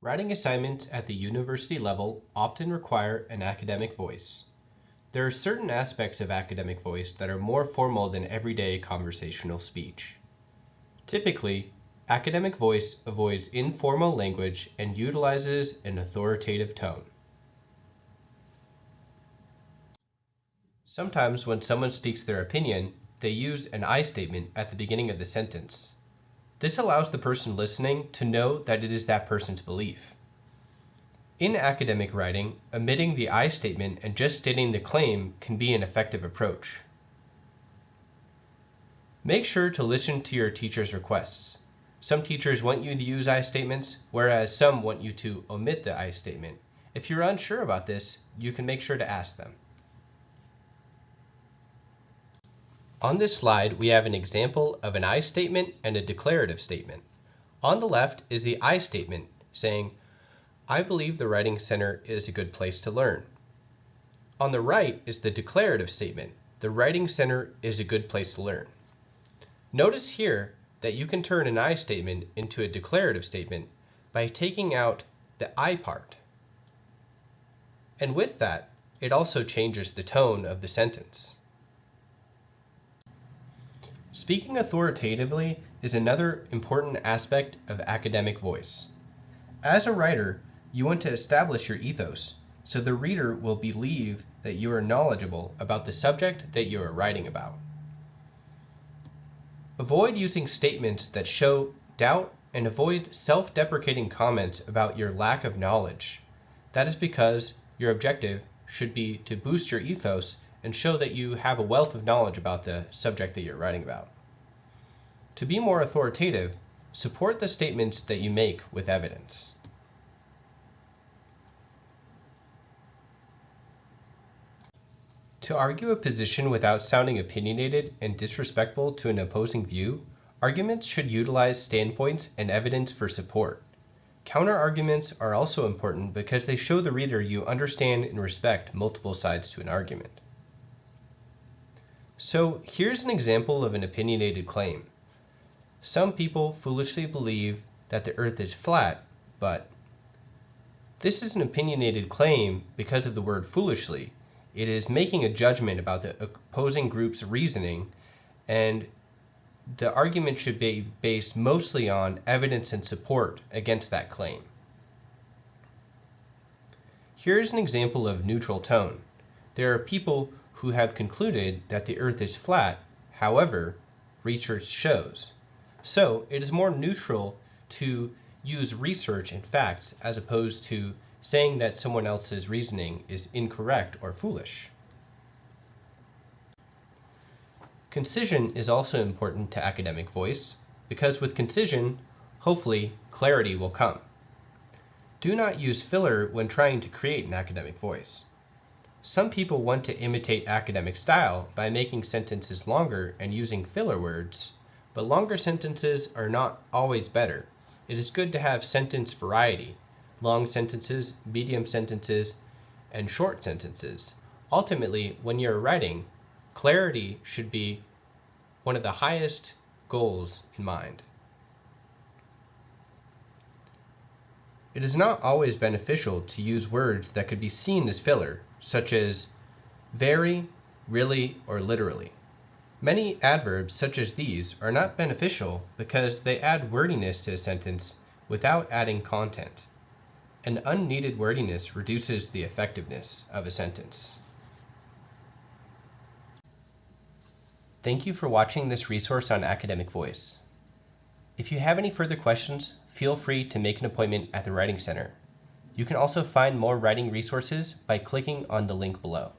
Writing assignments at the university level often require an academic voice. There are certain aspects of academic voice that are more formal than everyday conversational speech. Typically, academic voice avoids informal language and utilizes an authoritative tone. Sometimes when someone speaks their opinion, they use an I statement at the beginning of the sentence. This allows the person listening to know that it is that person's belief. In academic writing, omitting the I statement and just stating the claim can be an effective approach. Make sure to listen to your teacher's requests. Some teachers want you to use I statements, whereas some want you to omit the I statement. If you're unsure about this, you can make sure to ask them. On this slide, we have an example of an I statement and a declarative statement. On the left is the I statement saying, I believe the Writing Center is a good place to learn. On the right is the declarative statement, the Writing Center is a good place to learn. Notice here that you can turn an I statement into a declarative statement by taking out the I part. And with that, it also changes the tone of the sentence. Speaking authoritatively is another important aspect of academic voice. As a writer, you want to establish your ethos, so the reader will believe that you are knowledgeable about the subject that you are writing about. Avoid using statements that show doubt and avoid self-deprecating comments about your lack of knowledge. That is because your objective should be to boost your ethos and show that you have a wealth of knowledge about the subject that you're writing about. To be more authoritative, support the statements that you make with evidence. To argue a position without sounding opinionated and disrespectful to an opposing view, arguments should utilize standpoints and evidence for support. Counter-arguments are also important because they show the reader you understand and respect multiple sides to an argument. So here's an example of an opinionated claim. Some people foolishly believe that the earth is flat, but this is an opinionated claim because of the word foolishly. It is making a judgment about the opposing group's reasoning, and the argument should be based mostly on evidence and support against that claim. Here is an example of neutral tone. There are people who have concluded that the earth is flat, however, research shows. So it is more neutral to use research and facts as opposed to saying that someone else's reasoning is incorrect or foolish. Concision is also important to academic voice because with concision, hopefully, clarity will come. Do not use filler when trying to create an academic voice. Some people want to imitate academic style by making sentences longer and using filler words, but longer sentences are not always better. It is good to have sentence variety. Long sentences, medium sentences, and short sentences. Ultimately, when you're writing, clarity should be one of the highest goals in mind. It is not always beneficial to use words that could be seen as filler, such as very, really, or literally. Many adverbs such as these are not beneficial because they add wordiness to a sentence without adding content. And unneeded wordiness reduces the effectiveness of a sentence. Thank you for watching this resource on academic voice. If you have any further questions, feel free to make an appointment at the Writing Center. You can also find more writing resources by clicking on the link below.